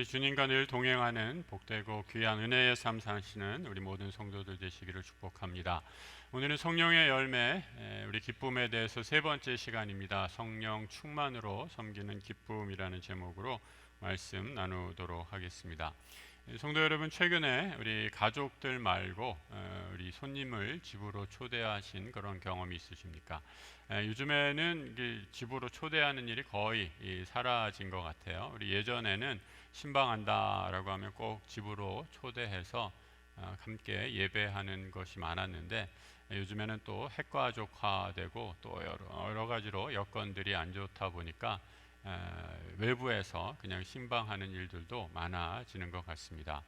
우리 주님과 늘 동행하는 복되고 귀한 은혜의 삶 사시는 우리 모든 성도들 되시기를 축복합니다. 오늘은 성령의 열매, 우리 기쁨에 대해서 세 번째 시간입니다. 성령 충만으로 섬기는 기쁨이라는 제목으로 말씀 나누도록 하겠습니다. 성도 여러분, 최근에 우리 가족들 말고 우리 손님을 집으로 초대하신 그런 경험이 있으십니까? 요즘에는 집으로 초대하는 일이 거의 사라진 것 같아요. 우리 예전에는 신방한다라고 하면 꼭 집으로 초대해서 함께 예배하는 것이 많았는데, 요즘에는 또 핵가족화되고 또 여러 가지로 여건들이 안 좋다 보니까 외부에서 그냥 신방하는 일들도 많아지는 것 같습니다.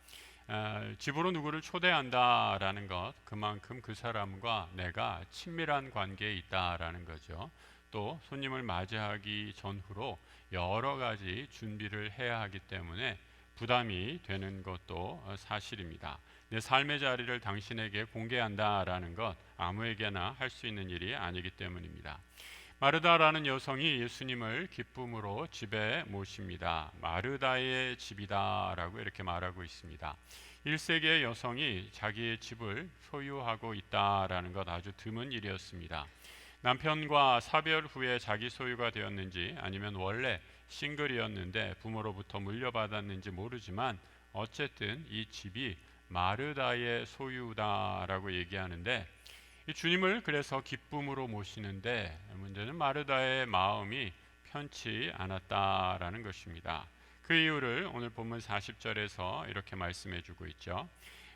집으로 누구를 초대한다라는 것, 그만큼 그 사람과 내가 친밀한 관계에 있다라는 거죠. 또 손님을 맞이하기 전후로 여러 가지 준비를 해야 하기 때문에 부담이 되는 것도 사실입니다. 내 삶의 자리를 당신에게 공개한다라는 것, 아무에게나 할 수 있는 일이 아니기 때문입니다. 마르다라는 여성이 예수님을 기쁨으로 집에 모십니다. 마르다의 집이다라고 이렇게 말하고 있습니다. 1세기의 여성이 자기의 집을 소유하고 있다라는 것, 아주 드문 일이었습니다. 남편과 사별 후에 자기 소유가 되었는지 아니면 원래 싱글이었는데 부모로부터 물려받았는지 모르지만 어쨌든 이 집이 마르다의 소유다라고 얘기하는데, 이 주님을 그래서 기쁨으로 모시는데 문제는 마르다의 마음이 편치 않았다라는 것입니다. 그 이유를 오늘 본문 40절에서 이렇게 말씀해 주고 있죠.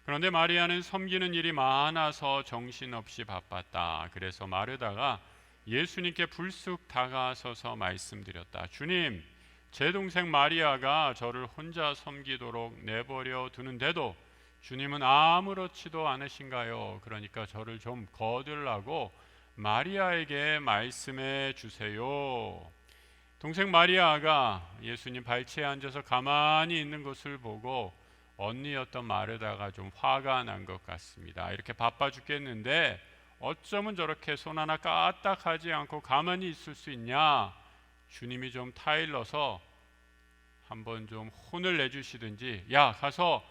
그런데 마리아는 섬기는 일이 많아서 정신없이 바빴다. 그래서 마르다가 예수님께 불쑥 다가서서 말씀드렸다. 주님, 제 동생 마리아가 저를 혼자 섬기도록 내버려 두는데도 주님은 아무렇지도 않으신가요? 그러니까 저를 좀 거들라고 마리아에게 말씀해 주세요. 동생 마리아가 예수님 발치에 앉아서 가만히 있는 것을 보고 언니였던 마르다가 좀 화가 난 것 같습니다. 이렇게 바빠 죽겠는데 어쩌면 저렇게 손 하나 까딱하지 않고 가만히 있을 수 있냐? 주님이 좀 타일러서 한번 좀 혼을 내주시든지, 야, 가서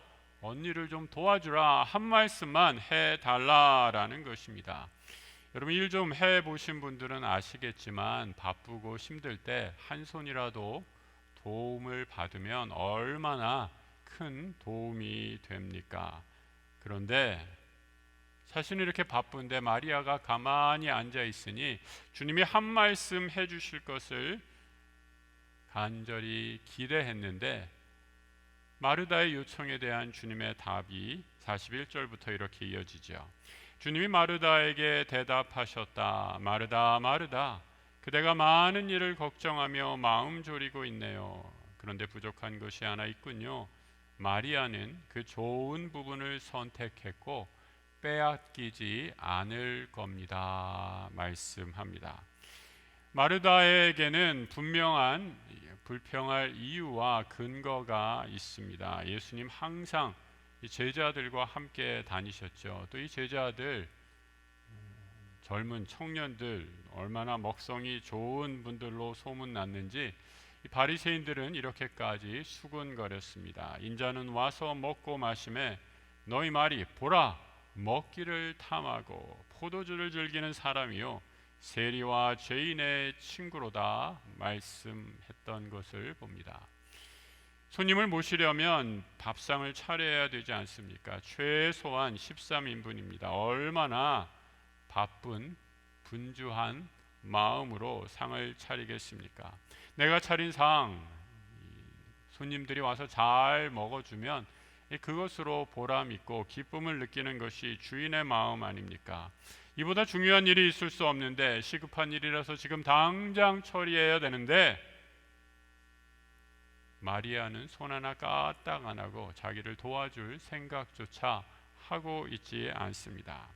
언니를 좀 도와주라, 한 말씀만 해달라라는 것입니다. 여러분, 일 좀 해보신 분들은 아시겠지만 바쁘고 힘들 때 한 손이라도 도움을 받으면 얼마나 큰 도움이 됩니까? 그런데 자신이 이렇게 바쁜데 마리아가 가만히 앉아 있으니 주님이 한 말씀 해주실 것을 간절히 기대했는데, 마르다의 요청에 대한 주님의 답이 41절부터 이렇게 이어지죠. 주님이 마르다에게 대답하셨다. 마르다, 마르다, 그대가 많은 일을 걱정하며 마음 졸이고 있네요. 그런데 부족한 것이 하나 있군요. 마리아는 그 좋은 부분을 선택했고 빼앗기지 않을 겁니다. 말씀합니다. 마르다에게는 분명한 불평할 이유와 근거가 있습니다. 예수님 항상 제자들과 함께 다니셨죠. 또 이 제자들, 젊은 청년들, 얼마나 먹성이 좋은 분들로 소문났는지 이 바리새인들은 이렇게까지 수군거렸습니다. 인자는 와서 먹고 마심에 너희 말이 보라, 먹기를 탐하고 포도주를 즐기는 사람이요 세리와 죄인의 친구로다 말씀했던 것을 봅니다. 손님을 모시려면 밥상을 차려야 되지 않습니까? 최소한 13인분입니다. 얼마나 바쁜 분주한 마음으로 상을 차리겠습니까? 내가 차린 상, 손님들이 와서 잘 먹어주면 그것으로 보람 있고 기쁨을 느끼는 것이 주인의 마음 아닙니까? 이보다 중요한 일이 있을 수 없는데, 시급한 일이라서 지금 당장 처리해야 되는데, 마리아는 손 하나 까딱 안 하고 자기를 도와줄 생각조차 하고 있지 않습니다.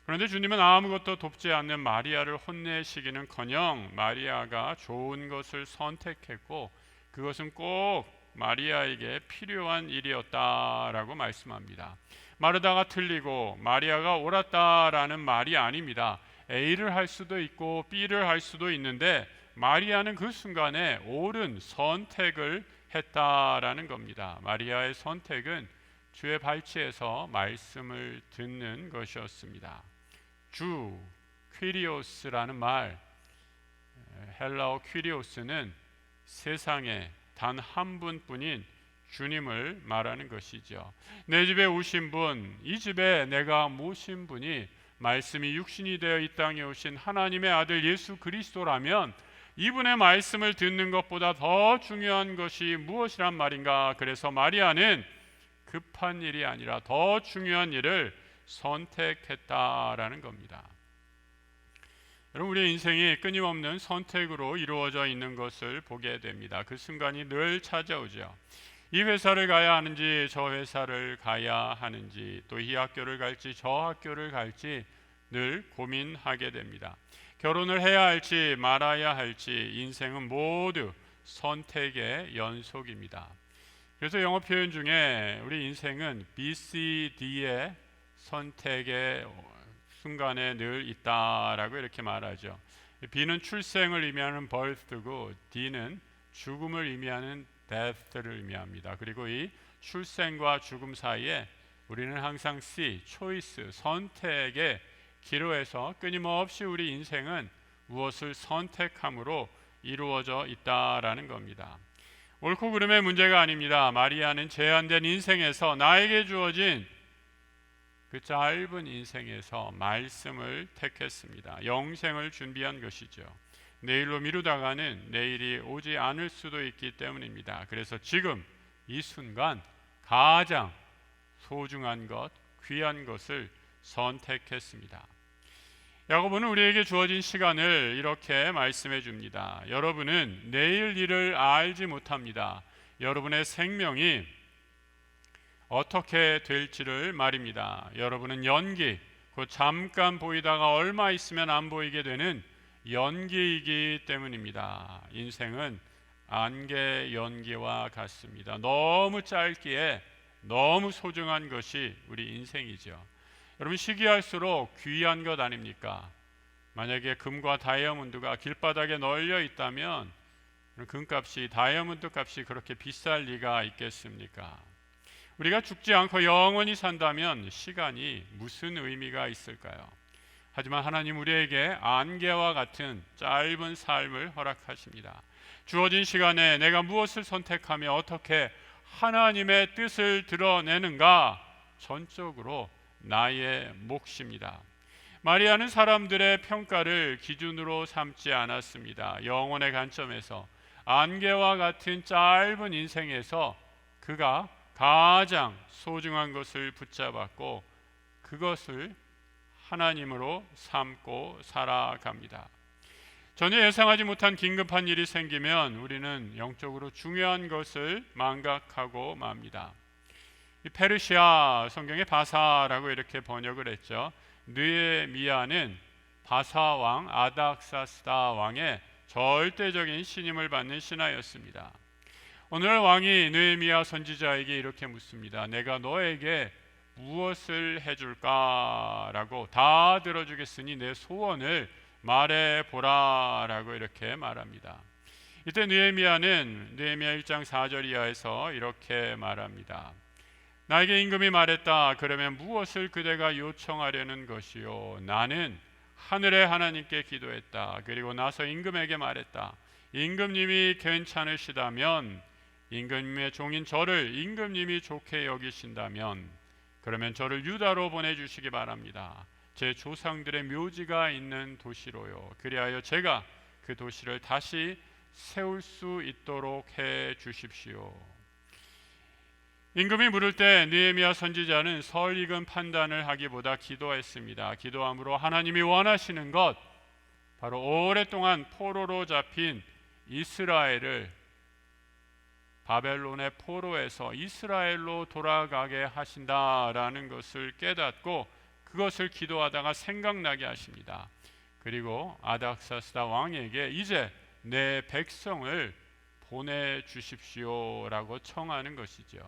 그런데 주님은 아무것도 돕지 않는 마리아를 혼내시기는커녕 마리아가 좋은 것을 선택했고 그것은 꼭 마리아에게 필요한 일이었다라고 말씀합니다. 마르다가 틀리고 마리아가 옳았다라는 말이 아닙니다. A를 할 수도 있고 B를 할 수도 있는데 마리아는 그 순간에 옳은 선택을 했다라는 겁니다. 마리아의 선택은 주의 발치에서 말씀을 듣는 것이었습니다. 주, 퀴리오스라는 말, 헬라어 퀴리오스는 세상에 단 한 분뿐인 주님을 말하는 것이죠. 내 집에 오신 분, 이 집에 내가 모신 분이 말씀이 육신이 되어 이 땅에 오신 하나님의 아들 예수 그리스도라면 이분의 말씀을 듣는 것보다 더 중요한 것이 무엇이란 말인가? 그래서 마리아는 급한 일이 아니라 더 중요한 일을 선택했다라는 겁니다. 여러분, 우리의 인생이 끊임없는 선택으로 이루어져 있는 것을 보게 됩니다. 그 순간이 늘 찾아오죠. 이 회사를 가야 하는지 저 회사를 가야 하는지, 또 이 학교를 갈지 저 학교를 갈지 늘 고민하게 됩니다. 결혼을 해야 할지 말아야 할지, 인생은 모두 선택의 연속입니다. 그래서 영어 표현 중에 우리 인생은 BCD의 선택의 순간에 늘 있다라고 이렇게 말하죠. B는 출생을 의미하는 birth고 D는 죽음을 의미하는 death를 의미합니다. 그리고 이 출생과 죽음 사이에 우리는 항상 C, choice, 선택의 기로에서 끊임없이 우리 인생은 무엇을 선택함으로 이루어져 있다라는 겁니다. 옳고 그름의 문제가 아닙니다. 마리아는 제한된 인생에서, 나에게 주어진 그 짧은 인생에서 말씀을 택했습니다. 영생을 준비한 것이죠. 내일로 미루다가는 내일이 오지 않을 수도 있기 때문입니다. 그래서 지금 이 순간 가장 소중한 것, 귀한 것을 선택했습니다. 야고보는 우리에게 주어진 시간을 이렇게 말씀해 줍니다. 여러분은 내일 일을 알지 못합니다. 여러분의 생명이 어떻게 될지를 말입니다. 여러분은 연기, 곧 잠깐 보이다가 얼마 있으면 안 보이게 되는 연기이기 때문입니다. 인생은 안개 연기와 같습니다. 너무 짧기에 너무 소중한 것이 우리 인생이죠. 여러분, 시기할수록 귀한 것 아닙니까? 만약에 금과 다이아몬드가 길바닥에 널려 있다면 금값이, 다이아몬드 값이 그렇게 비쌀 리가 있겠습니까? 우리가 죽지 않고 영원히 산다면 시간이 무슨 의미가 있을까요? 하지만 하나님 우리에게 안개와 같은 짧은 삶을 허락하십니다. 주어진 시간에 내가 무엇을 선택하며 어떻게 하나님의 뜻을 드러내는가, 전적으로 나의 몫입니다. 마리아는 사람들의 평가를 기준으로 삼지 않았습니다. 영혼의 관점에서, 안개와 같은 짧은 인생에서 그가 가장 소중한 것을 붙잡았고 그것을 하나님으로 삼고 살아갑니다. 전혀 예상하지 못한 긴급한 일이 생기면 우리는 영적으로 중요한 것을 망각하고 맙니다. 이 페르시아 성경에 바사라고 이렇게 번역을 했죠. 느헤미야는 바사 왕 아닥사스다 왕의 절대적인 신임을 받는 신하였습니다. 오늘 왕이 느헤미야 선지자에게 이렇게 묻습니다. 내가 너에게 무엇을 해줄까? 라고, 다 들어주겠으니 내 소원을 말해보라 라고 이렇게 말합니다. 이때 느헤미야는 느헤미야 1장 4절 이하에서 이렇게 말합니다. 나에게 임금이 말했다. 그러면 무엇을 그대가 요청하려는 것이요? 나는 하늘의 하나님께 기도했다. 그리고 나서 임금에게 말했다. 임금님이 괜찮으시다면, 임금님의 종인 저를 임금님이 좋게 여기신다면 그러면 저를 유다로 보내주시기 바랍니다. 제 조상들의 묘지가 있는 도시로요. 그리하여 제가 그 도시를 다시 세울 수 있도록 해 주십시오. 임금이 물을 때 느헤미야 선지자는 설익은 판단을 하기보다 기도했습니다. 기도함으로 하나님이 원하시는 것, 바로 오랫동안 포로로 잡힌 이스라엘을 바벨론의 포로에서 이스라엘로 돌아가게 하신다라는 것을 깨닫고 그것을 기도하다가 생각나게 하십니다. 그리고 아닥사스다 왕에게 이제 내 백성을 보내주십시오라고 청하는 것이죠.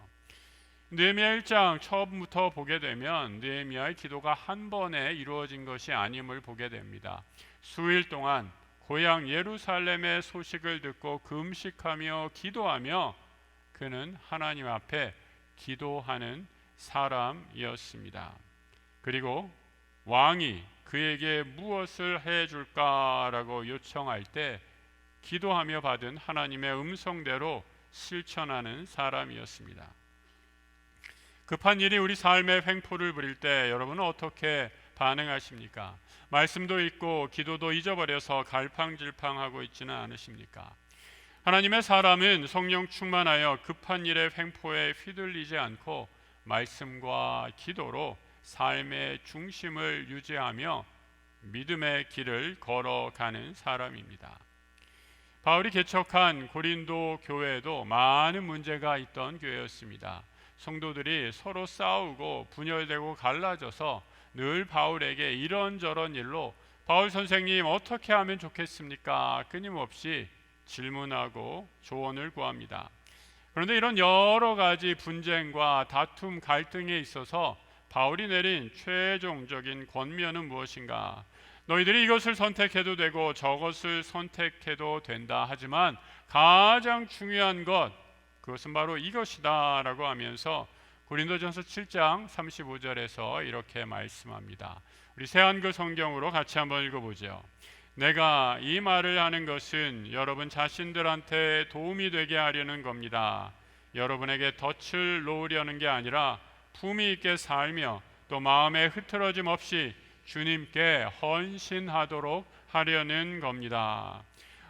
느헤미야 1장 처음부터 보게 되면 느헤미야의 기도가 한 번에 이루어진 것이 아님을 보게 됩니다. 수일 동안 고향 예루살렘의 소식을 듣고 금식하며 기도하며 그는 하나님 앞에 기도하는 사람이었습니다. 그리고 왕이 그에게 무엇을 해줄까라고 요청할 때 기도하며 받은 하나님의 음성대로 실천하는 사람이었습니다. 급한 일이 우리 삶의 횡포를 부릴 때 여러분은 어떻게 반응하십니까? 말씀도 잊고 기도도 잊어버려서 갈팡질팡하고 있지는 않으십니까? 하나님의 사람은 성령 충만하여 급한 일의 횡포에 휘둘리지 않고 말씀과 기도로 삶의 중심을 유지하며 믿음의 길을 걸어가는 사람입니다. 바울이 개척한 고린도 교회도 많은 문제가 있던 교회였습니다. 성도들이 서로 싸우고 분열되고 갈라져서 늘 바울에게 이런저런 일로 바울 선생님 어떻게 하면 좋겠습니까? 끊임없이 질문하고 조언을 구합니다. 그런데 이런 여러 가지 분쟁과 다툼, 갈등에 있어서 바울이 내린 최종적인 권면은 무엇인가? 너희들이 이것을 선택해도 되고 저것을 선택해도 된다. 하지만 가장 중요한 것, 그것은 바로 이것이다 라고 하면서 고린도전서 7장 35절에서 이렇게 말씀합니다. 우리 새한글 성경으로 같이 한번 읽어보죠. 내가 이 말을 하는 것은 여러분 자신들한테 도움이 되게 하려는 겁니다. 여러분에게 덫을 놓으려는 게 아니라 품위 있게 살며 또 마음에 흐트러짐 없이 주님께 헌신하도록 하려는 겁니다.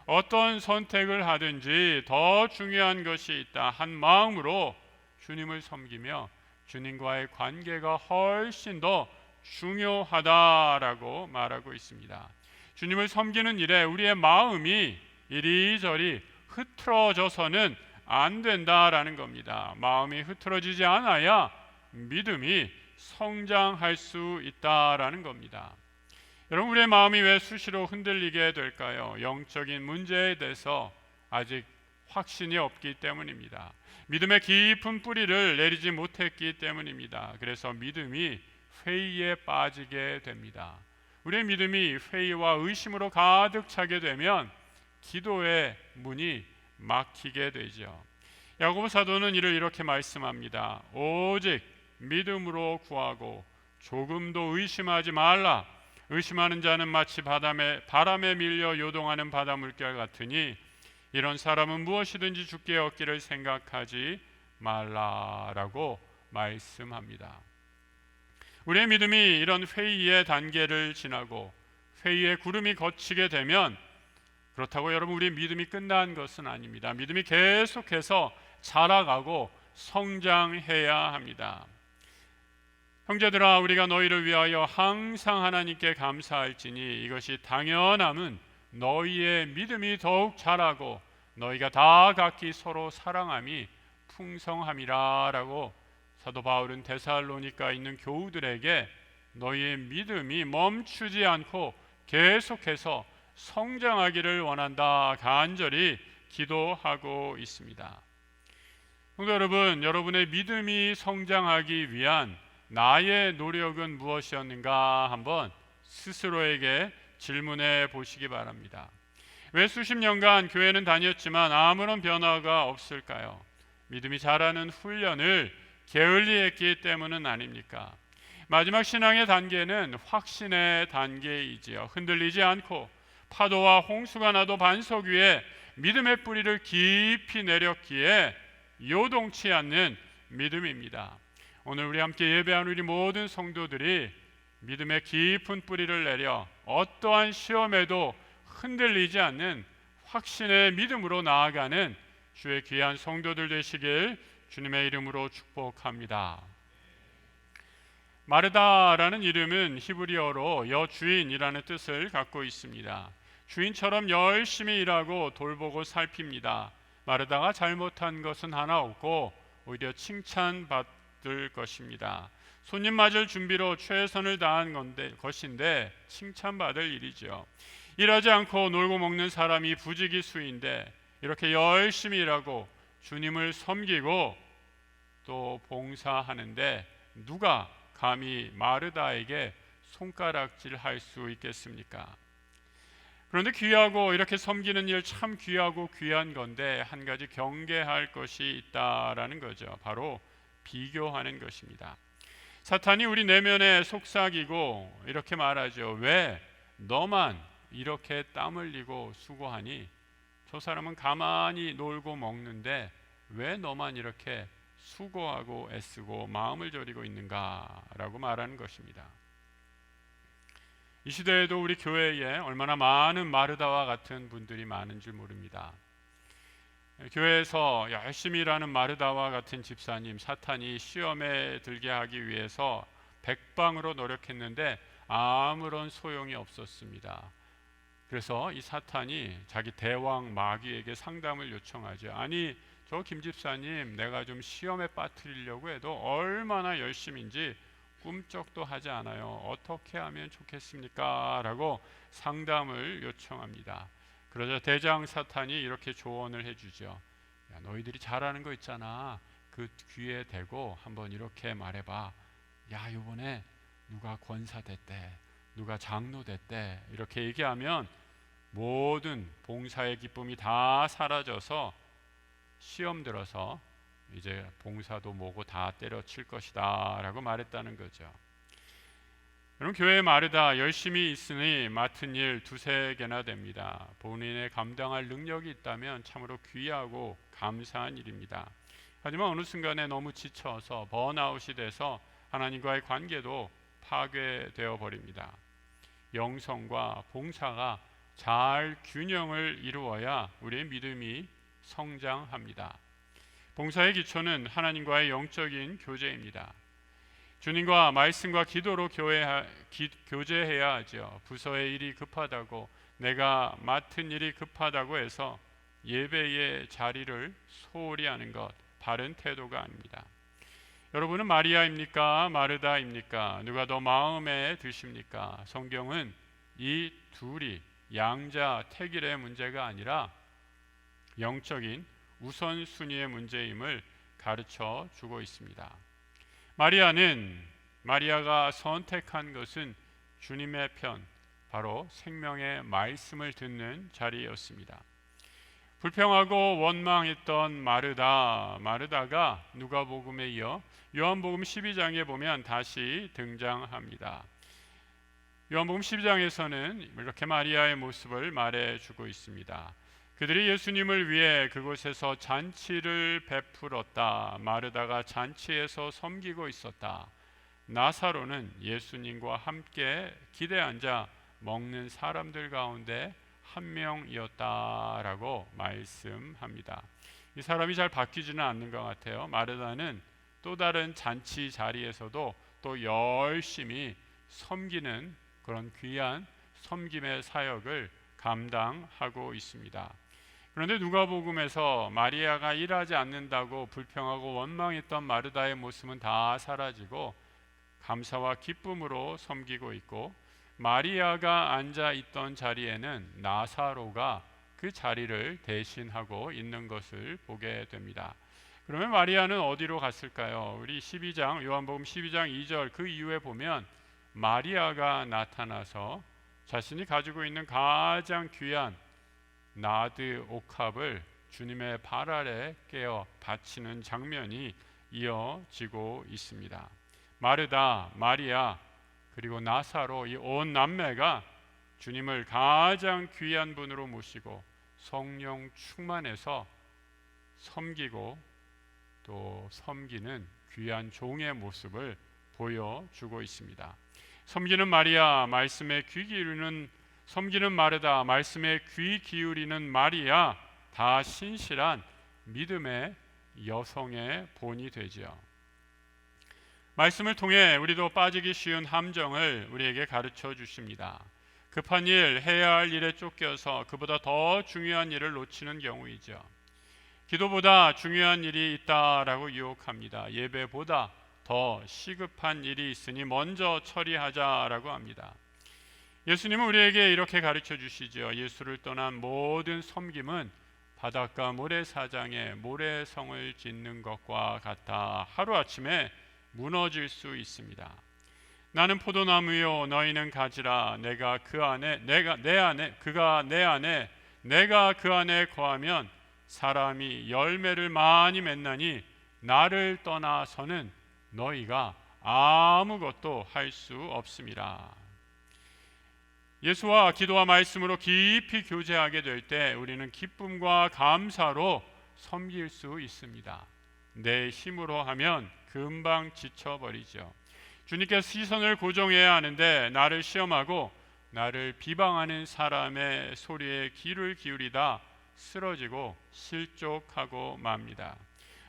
어떤 선택을 하든지 더 중요한 것이 있다. 한 마음으로 주님을 섬기며 주님과의 관계가 훨씬 더 중요하다라고 말하고 있습니다. 주님을 섬기는 일에 우리의 마음이 이리저리 흐트러져서는 안 된다라는 겁니다. 마음이 흐트러지지 않아야 믿음이 성장할 수 있다라는 겁니다. 여러분, 우리의 마음이 왜 수시로 흔들리게 될까요? 영적인 문제에 대해서 아직 확신이 없기 때문입니다. 믿음의 깊은 뿌리를 내리지 못했기 때문입니다. 그래서 믿음이 회의에 빠지게 됩니다. 우리의 믿음이 회의와 의심으로 가득 차게 되면 기도의 문이 막히게 되죠. 야고보 사도는 이를 이렇게 말씀합니다. 오직 믿음으로 구하고 조금도 의심하지 말라. 의심하는 자는 마치 바람에 밀려 요동하는 바다 물결 같으니 이런 사람은 무엇이든지 주께 얻기를 생각하지 말라라고 말씀합니다. 우리의 믿음이 이런 회의의 단계를 지나고 회의의 구름이 걷히게 되면 그렇다고 여러분 우리 믿음이 끝난 것은 아닙니다. 믿음이 계속해서 자라가고 성장해야 합니다. 형제들아, 우리가 너희를 위하여 항상 하나님께 감사할지니 이것이 당연함은 너희의 믿음이 더욱 자라고 너희가 다 각기 서로 사랑함이 풍성함이라 라고 사도 바울은 데살로니가에 있는 교우들에게 너희의 믿음이 멈추지 않고 계속해서 성장하기를 원한다 간절히 기도하고 있습니다. 성도 여러분, 여러분의 믿음이 성장하기 위한 나의 노력은 무엇이었는가 한번 스스로에게 질문해 보시기 바랍니다. 왜 수십 년간 교회는 다녔지만 아무런 변화가 없을까요? 믿음이 자라는 훈련을 게을리했기 때문은 아닙니까? 마지막 신앙의 단계는 확신의 단계이지요. 흔들리지 않고 파도와 홍수가 나도 반석 위에 믿음의 뿌리를 깊이 내렸기에 요동치 않는 믿음입니다. 오늘 우리 함께 예배하는 우리 모든 성도들이 믿음의 깊은 뿌리를 내려 어떠한 시험에도 흔들리지 않는 확신의 믿음으로 나아가는 주의 귀한 성도들 되시길 주님의 이름으로 축복합니다. 마르다라는 이름은 히브리어로 여주인이라는 뜻을 갖고 있습니다. 주인처럼 열심히 일하고 돌보고 살핍니다. 마르다가 잘못한 것은 하나 없고 오히려 칭찬받을 것입니다. 손님 맞을 준비로 최선을 다한 것인데 칭찬받을 일이죠. 일하지 않고 놀고 먹는 사람이 부지기수인데 이렇게 열심히 일하고 주님을 섬기고 또 봉사하는데 누가 감히 마르다에게 손가락질 할 수 있겠습니까? 그런데 귀하고 이렇게 섬기는 일 참 귀하고 귀한 건데 한 가지 경계할 것이 있다라는 거죠. 바로 비교하는 것입니다. 사탄이 우리 내면에 속삭이고 이렇게 말하죠. 왜 너만 이렇게 땀 흘리고 수고하니? 저 사람은 가만히 놀고 먹는데 왜 너만 이렇게 수고하고 애쓰고 마음을 졸이고 있는가? 라고 말하는 것입니다. 이 시대에도 우리 교회에 얼마나 많은 마르다와 같은 분들이 많은 줄 모릅니다. 교회에서 열심히 일하는 마르다와 같은 집사님, 사탄이 시험에 들게 하기 위해서 백방으로 노력했는데 아무런 소용이 없었습니다. 그래서 이 사탄이 자기 대왕 마귀에게 상담을 요청하죠. 아니, 저 김 집사님, 내가 좀 시험에 빠뜨리려고 해도 얼마나 열심인지 꿈쩍도 하지 않아요. 어떻게 하면 좋겠습니까? 라고 상담을 요청합니다. 그러자 대장 사탄이 이렇게 조언을 해주죠. 야, 너희들이 잘하는 거 있잖아. 그 귀에 대고 한번 이렇게 말해봐. 야, 요번에 누가 권사 됐대, 누가 장로 됐대, 이렇게 얘기하면 모든 봉사의 기쁨이 다 사라져서 시험 들어서 이제 봉사도 뭐고 다 때려칠 것이다 라고 말했다는 거죠. 여러분, 교회에 마르다 열심히 있으니 맡은 일 두세 개나 됩니다. 본인의 감당할 능력이 있다면 참으로 귀하고 감사한 일입니다. 하지만 어느 순간에 너무 지쳐서 번아웃이 돼서 하나님과의 관계도 파괴되어 버립니다. 영성과 봉사가 잘 균형을 이루어야 우리의 믿음이 성장합니다. 봉사의 기초는 하나님과의 영적인 교제입니다. 주님과 말씀과 기도로 교제해야 하죠. 부서의 일이 급하다고, 내가 맡은 일이 급하다고 해서 예배의 자리를 소홀히 하는 것, 바른 태도가 아닙니다. 여러분은 마리아입니까? 마르다입니까? 누가 더 마음에 드십니까? 성경은 이 둘이 양자택일의 문제가 아니라 영적인 우선순위의 문제임을 가르쳐 주고 있습니다. 마리아가 선택한 것은 주님의 편, 바로 생명의 말씀을 듣는 자리였습니다. 불평하고 원망했던 마르다가 누가복음에 이어 요한복음 12장에 보면 다시 등장합니다. 요한복음 12장에서는 이렇게 마리아의 모습을 말해주고 있습니다. 그들이 예수님을 위해 그곳에서 잔치를 베풀었다. 마르다가 잔치에서 섬기고 있었다. 나사로는 예수님과 함께 기대 앉아 먹는 사람들 가운데 한 명이었다라고 말씀합니다. 이 사람이 잘 바뀌지는 않는 것 같아요. 마르다는 또 다른 잔치 자리에서도 또 열심히 섬기는 그런 귀한 섬김의 사역을 감당하고 있습니다. 그런데 누가복음에서 마리아가 일하지 않는다고 불평하고 원망했던 마르다의 모습은 다 사라지고 감사와 기쁨으로 섬기고 있고, 마리아가 앉아 있던 자리에는 나사로가 그 자리를 대신하고 있는 것을 보게 됩니다. 그러면 마리아는 어디로 갔을까요? 우리 요한복음 12장 2절 그 이후에 보면 마리아가 나타나서 자신이 가지고 있는 가장 귀한 나드 옥합을 주님의 발 아래 깨어 바치는 장면이 이어지고 있습니다. 마르다, 마리아, 그리고 나사로, 이 온 남매가 주님을 가장 귀한 분으로 모시고 성령 충만해서 섬기고 또 섬기는 귀한 종의 모습을 보여주고 있습니다. 섬기는 마리아, 말씀에 귀 기울이는 섬기는 마르다, 말씀에 귀 기울이는 마리아, 다 신실한 믿음의 여성의 본이 되죠. 말씀을 통해 우리도 빠지기 쉬운 함정을 우리에게 가르쳐 주십니다. 급한 일, 해야 할 일에 쫓겨서 그보다 더 중요한 일을 놓치는 경우이죠. 기도보다 중요한 일이 있다라고 유혹합니다. 예배보다 더 시급한 일이 있으니 먼저 처리하자라고 합니다. 예수님은 우리에게 이렇게 가르쳐 주시죠. 예수를 떠난 모든 섬김은 바닷가 모래사장에 모래성을 짓는 것과 같아 하루아침에 무너질 수 있습니다. 나는 포도나무요 너희는 가지라. 내가 그 안에 내가 내 안에 그가 내 안에 내가 그 안에 거하면 사람이 열매를 많이 맺나니 나를 떠나서는 너희가 아무것도 할 수 없음이라. 예수와 기도와 말씀으로 깊이 교제하게 될 때 우리는 기쁨과 감사로 섬길 수 있습니다. 내 힘으로 하면 금방 지쳐버리죠. 주님께서 시선을 고정해야 하는데 나를 시험하고 나를 비방하는 사람의 소리에 귀를 기울이다 쓰러지고 실족하고 맙니다.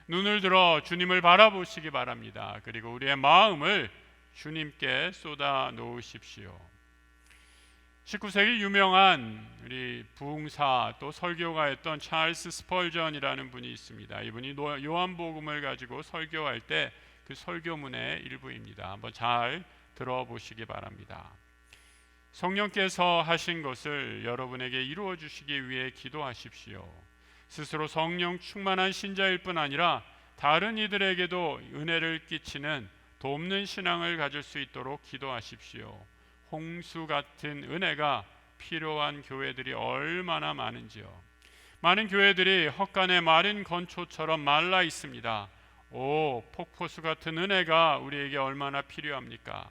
눈을 들어 주님을 바라보시기 바랍니다. 그리고 우리의 마음을 주님께 쏟아 놓으십시오. 19세기 유명한 우리 부흥사 또 설교가였던 찰스 스펄전이라는 분이 있습니다. 이분이 요한복음을 가지고 설교할 때 그 설교문의 일부입니다. 한번 잘 들어보시기 바랍니다. 성령께서 하신 것을 여러분에게 이루어 주시기 위해 기도하십시오. 스스로 성령 충만한 신자일 뿐 아니라 다른 이들에게도 은혜를 끼치는 돕는 신앙을 가질 수 있도록 기도하십시오. 홍수 같은 은혜가 필요한 교회들이 얼마나 많은지요. 많은 교회들이 헛간의 마른 건초처럼 말라 있습니다. 오, 폭포수 같은 은혜가 우리에게 얼마나 필요합니까?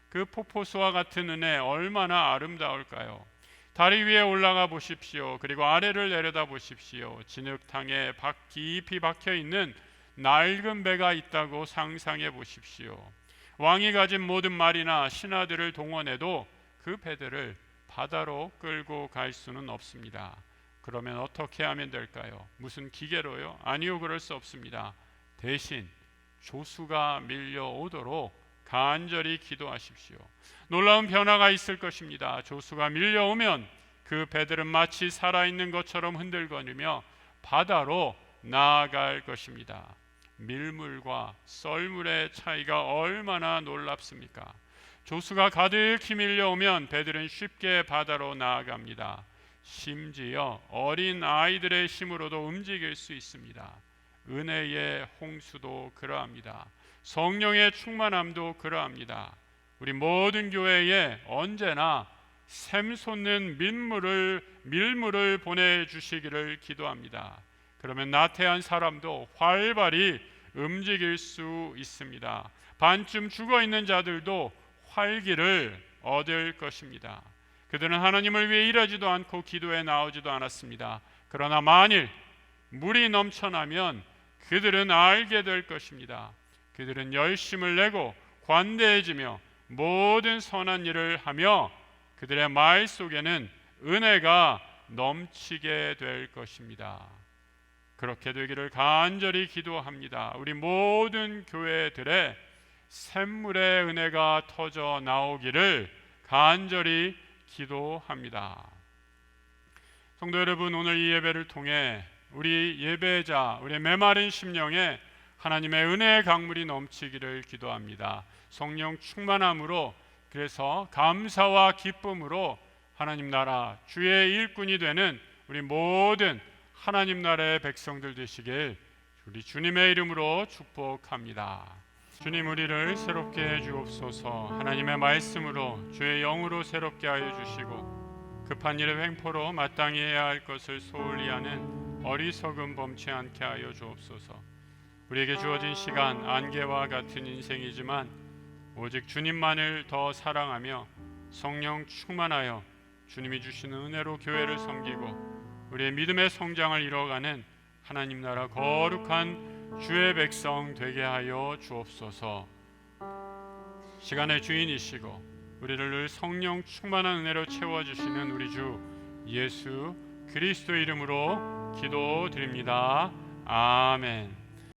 그 폭포수와 같은 은혜 얼마나 아름다울까요? 다리 위에 올라가 보십시오. 그리고 아래를 내려다 보십시오. 진흙탕에 깊이 박혀 있는 낡은 배가 있다고 상상해 보십시오. 왕이 가진 모든 말이나 신하들을 동원해도 그 배들을 바다로 끌고 갈 수는 없습니다. 그러면 어떻게 하면 될까요? 무슨 기계로요? 아니요, 그럴 수 없습니다. 대신 조수가 밀려오도록 간절히 기도하십시오. 놀라운 변화가 있을 것입니다. 조수가 밀려오면 그 배들은 마치 살아있는 것처럼 흔들거리며 바다로 나아갈 것입니다. 밀물과 썰물의 차이가 얼마나 놀랍습니까? 조수가 가득히 밀려오면 배들은 쉽게 바다로 나아갑니다. 심지어 어린 아이들의 힘으로도 움직일 수 있습니다. 은혜의 홍수도 그러합니다. 성령의 충만함도 그러합니다. 우리 모든 교회에 언제나 샘솟는 밀물을 보내주시기를 기도합니다. 그러면 나태한 사람도 활발히 움직일 수 있습니다. 반쯤 죽어있는 자들도 활기를 얻을 것입니다. 그들은 하나님을 위해 일하지도 않고 기도에 나오지도 않았습니다. 그러나 만일 물이 넘쳐나면 그들은 알게 될 것입니다. 그들은 열심을 내고 관대해지며 모든 선한 일을 하며 그들의 말 속에는 은혜가 넘치게 될 것입니다. 그렇게 되기를 간절히 기도합니다. 우리 모든 교회들의 샘물의 은혜가 터져 나오기를 간절히 기도합니다. 성도 여러분, 오늘 이 예배를 통해 우리 예배자, 우리 메마른 심령에 하나님의 은혜의 강물이 넘치기를 기도합니다. 성령 충만함으로, 그래서 감사와 기쁨으로 하나님 나라 주의 일꾼이 되는 우리 모든 하나님 나라의 백성들 되시길 우리 주님의 이름으로 축복합니다. 주님, 우리를 새롭게 해 주옵소서. 하나님의 말씀으로 주의 영으로 새롭게 하여 주시고 급한 일의 횡포로 마땅히 해야 할 것을 소홀히 하는 어리석음 범치 않게 하여 주옵소서. 우리에게 주어진 시간 안개와 같은 인생이지만 오직 주님만을 더 사랑하며 성령 충만하여 주님이 주시는 은혜로 교회를 섬기고 우리의 믿음의 성장을 이뤄가는 하나님 나라 거룩한 주의 백성 되게 하여 주옵소서. 시간의 주인이시고 우리를 늘 성령 충만한 은혜로 채워주시는 우리 주 예수 그리스도 이름으로 기도드립니다. 아멘.